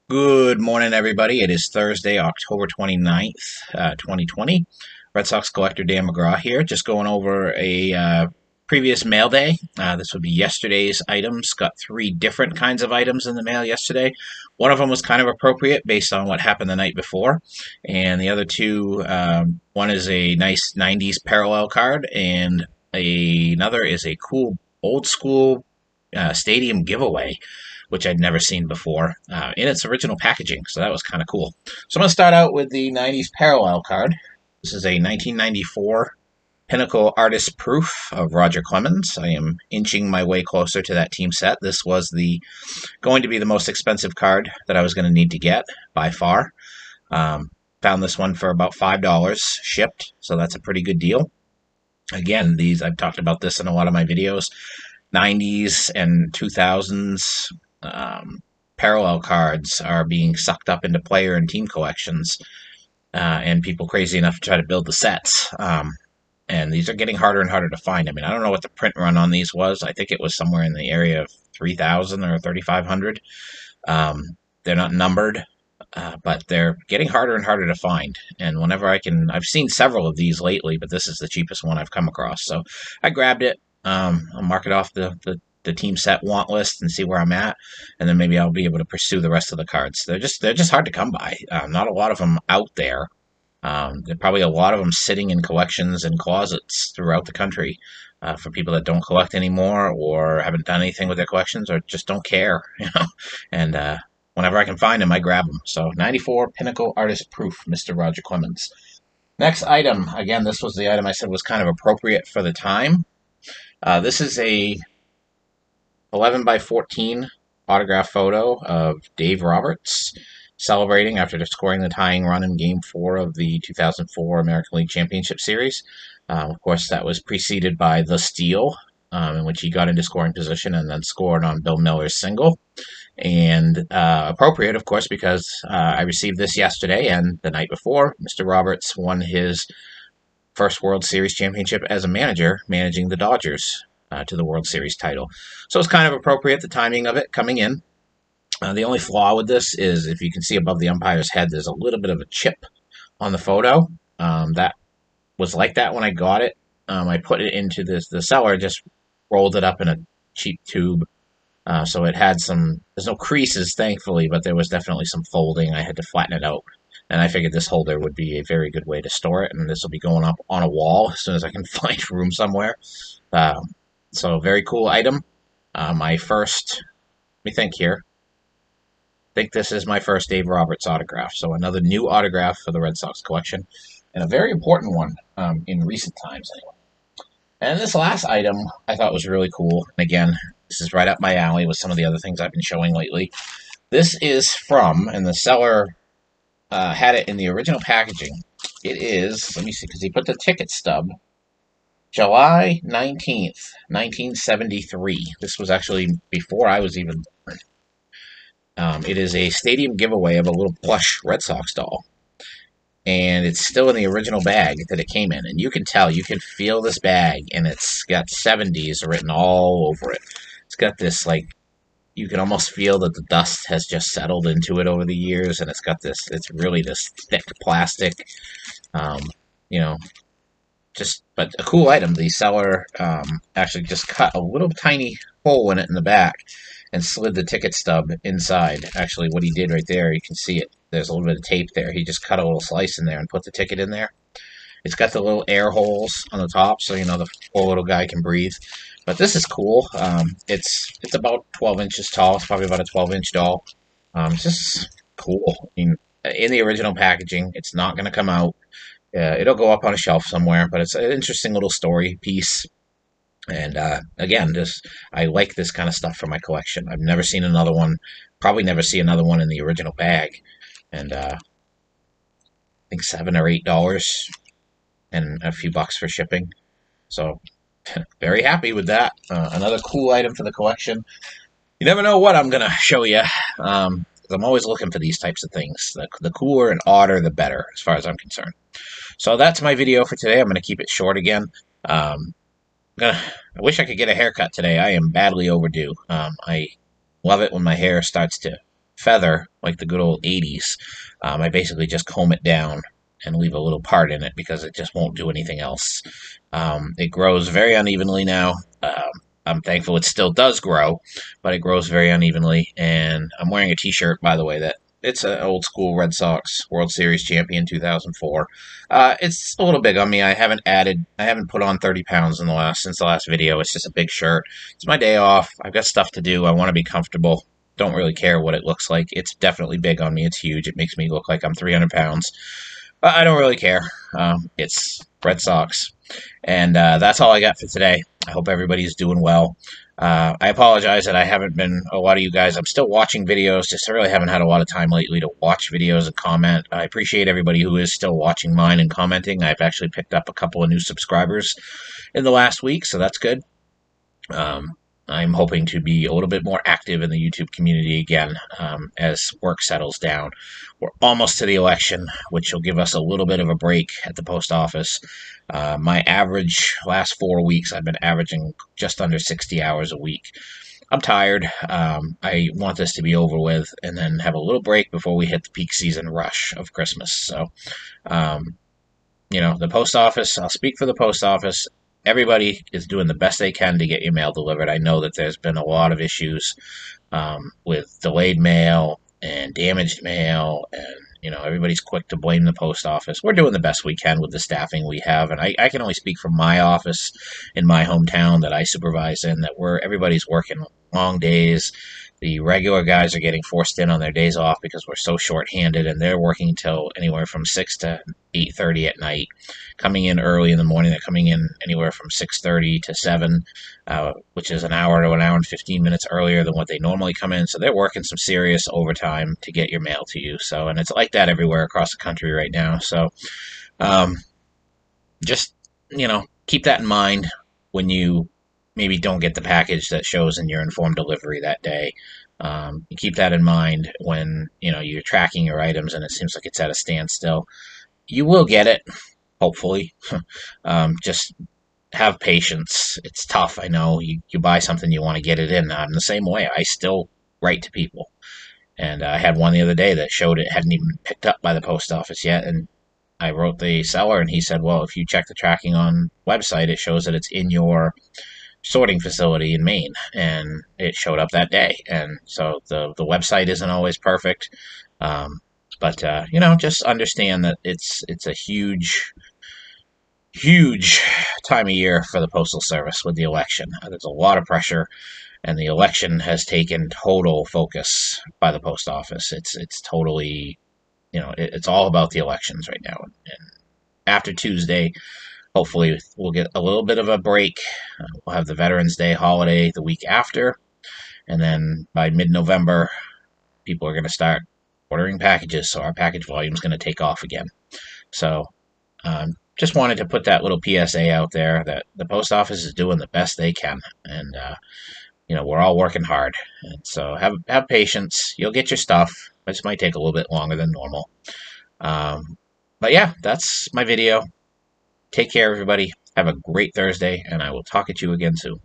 Good morning, everybody. It is Thursday, October 29th, 2020. Red Sox collector Dan McGraw here, just going over a previous mail day. This would be yesterday's items. Got three different kinds of items in the mail yesterday. One of them was kind of appropriate based on what happened the night before, and the other two, one is a nice 90s parallel card, and another is a cool old school stadium giveaway, which I'd never seen before, in its original packaging. So that was kind of cool. So I'm going to start out with the 90s parallel card. This is a 1994 Pinnacle Artist Proof of Roger Clemens. I am inching my way closer to that team set. This was going to be the most expensive card that I was going to need to get by far. Found this one for about $5 shipped, so that's a pretty good deal. Again, I've talked about this in a lot of my videos. 90s and 2000s parallel cards are being sucked up into player and team collections, and people crazy enough to try to build the sets. And these are getting harder and harder to find. I mean, I don't know what the print run on these was. I think it was somewhere in the area of 3,000 or 3,500. They're not numbered, but they're getting harder and harder to find. And whenever I've seen several of these lately, but this is the cheapest one I've come across. So I grabbed it. I'll mark it off the team set want list and see where I'm at, and then maybe I'll be able to pursue the rest of the cards. They're just hard to come by. Not a lot of them out there. There are probably a lot of them sitting in collections and closets throughout the country, for people that don't collect anymore or haven't done anything with their collections or just don't care, And whenever I can find them, I grab them. So 94 Pinnacle Artist Proof, Mr. Roger Clemens. Next item, again, this was the item I said was kind of appropriate for the time. This is a 11 by 14 autograph photo of Dave Roberts celebrating after scoring the tying run in Game 4 of the 2004 American League Championship Series. Of course, that was preceded by the steal, in which he got into scoring position and then scored on Bill Miller's single. And appropriate, of course, because I received this yesterday, and the night before, Mr. Roberts won his first World Series championship as a manager, managing the Dodgers to the World Series title. So it's kind of appropriate, the timing of it coming in. The only flaw with this is, if you can see above the umpire's head, there's a little bit of a chip on the photo. That was like that when I got it. I put it into the seller, just rolled it up in a cheap tube. So it had there's no creases, thankfully, but there was definitely some folding. I had to flatten it out. And I figured this holder would be a very good way to store it, and this will be going up on a wall as soon as I can find room somewhere. So very cool item. My first, let me think here. I think this is my first Dave Roberts autograph. So another new autograph for the Red Sox collection, and a very important one in recent times anyway. And this last item I thought was really cool. And again, this is right up my alley with some of the other things I've been showing lately. This is from, and the seller had it in the original packaging. It is, let me see, because he put the ticket stub, July 19th, 1973. This was actually before I was even born. It is a stadium giveaway of a little plush Red Sox doll. And it's still in the original bag that it came in. And you can tell, you can feel this bag, and it's got 70s written all over it. It's got this, like, you can almost feel that the dust has just settled into it over the years, and it's really this thick plastic, you know, but a cool item. The seller actually just cut a little tiny hole in it in the back and slid the ticket stub inside. Actually, what he did right there, you can see it. There's a little bit of tape there. He just cut a little slice in there and put the ticket in there. It's got the little air holes on the top, so the poor little guy can breathe. But this is cool. It's about 12 inches tall. It's probably about a 12-inch doll. It's just cool. I mean, in the original packaging, it's not going to come out. It'll go up on a shelf somewhere, but it's an interesting little story piece. And again, I like this kind of stuff for my collection. I've never seen another one. Probably never see another one in the original bag. And I think $7 or $8 and a few bucks for shipping. So very happy with that. Another cool item for the collection. You never know what I'm going to show you. I'm always looking for these types of things. The cooler and odder, the better, as far as I'm concerned. So that's my video for today. I'm going to keep it short again. I wish I could get a haircut today. I am badly overdue. I love it when my hair starts to feather like the good old 80s. I basically just comb it down and leave a little part in it because it just won't do anything else. It grows very unevenly now. I'm thankful it still does grow, but it grows very unevenly. And I'm wearing a T-shirt, by the way, that it's an old school Red Sox World Series champion 2004. It's a little big on me. I haven't put on 30 pounds since the last video. It's just a big shirt. It's my day off. I've got stuff to do. I want to be comfortable. Don't really care what it looks like. It's definitely big on me. It's huge. It makes me look like I'm 300 pounds. But I don't really care. It's Red Sox. And that's all I got for today. I hope everybody's doing well. I apologize that I haven't been a lot of you guys. I'm still watching videos, just I really haven't had a lot of time lately to watch videos and comment. I appreciate everybody who is still watching mine and commenting. I've actually picked up a couple of new subscribers in the last week, so that's good. Um, I'm hoping to be a little bit more active in the YouTube community again as work settles down. We're almost to the election, which will give us a little bit of a break at the post office. My average last 4 weeks, I've been averaging just under 60 hours a week. I'm tired. I want this to be over with and then have a little break before we hit the peak season rush of Christmas. So, um, the post office, I'll speak for the post office. Everybody is doing the best they can to get your mail delivered. I know that there's been a lot of issues with delayed mail and damaged mail, and everybody's quick to blame the post office. We're doing the best we can with the staffing we have, and I can only speak from my office in my hometown that I supervise in. That everybody's working long days. The regular guys are getting forced in on their days off because we're so short-handed, and they're working till anywhere from 6 to 8:30 at night. Coming in early in the morning, they're coming in anywhere from 6:30 to 7, which is an hour to an hour and 15 minutes earlier than what they normally come in. So they're working some serious overtime to get your mail to you. So, and it's like that everywhere across the country right now. So, um, just keep that in mind when you maybe don't get the package that shows in your informed delivery that day. You keep that in mind when you're tracking your items and it seems like it's at a standstill. You will get it, hopefully. Just have patience. It's tough. I know you buy something, you want to get it in. I'm the same way. I still write to people. And I had one the other day that showed it hadn't even been picked up by the post office yet. And I wrote the seller and he said, well, if you check the tracking on website, it shows that it's in your sorting facility in Maine, and it showed up that day. And so the website isn't always perfect, but just understand that it's a huge time of year for the postal service with the election. There's a lot of pressure, and the election has taken total focus by the post office. It's totally it's all about the elections right now, and after Tuesday, hopefully, we'll get a little bit of a break. We'll have the Veterans Day holiday the week after. And then by mid-November, people are going to start ordering packages. So our package volume is going to take off again. So just wanted to put that little PSA out there that the post office is doing the best they can. And, we're all working hard. And so have patience. You'll get your stuff. It just might take a little bit longer than normal. But yeah, that's my video. Take care, everybody. Have a great Thursday, and I will talk at you again soon.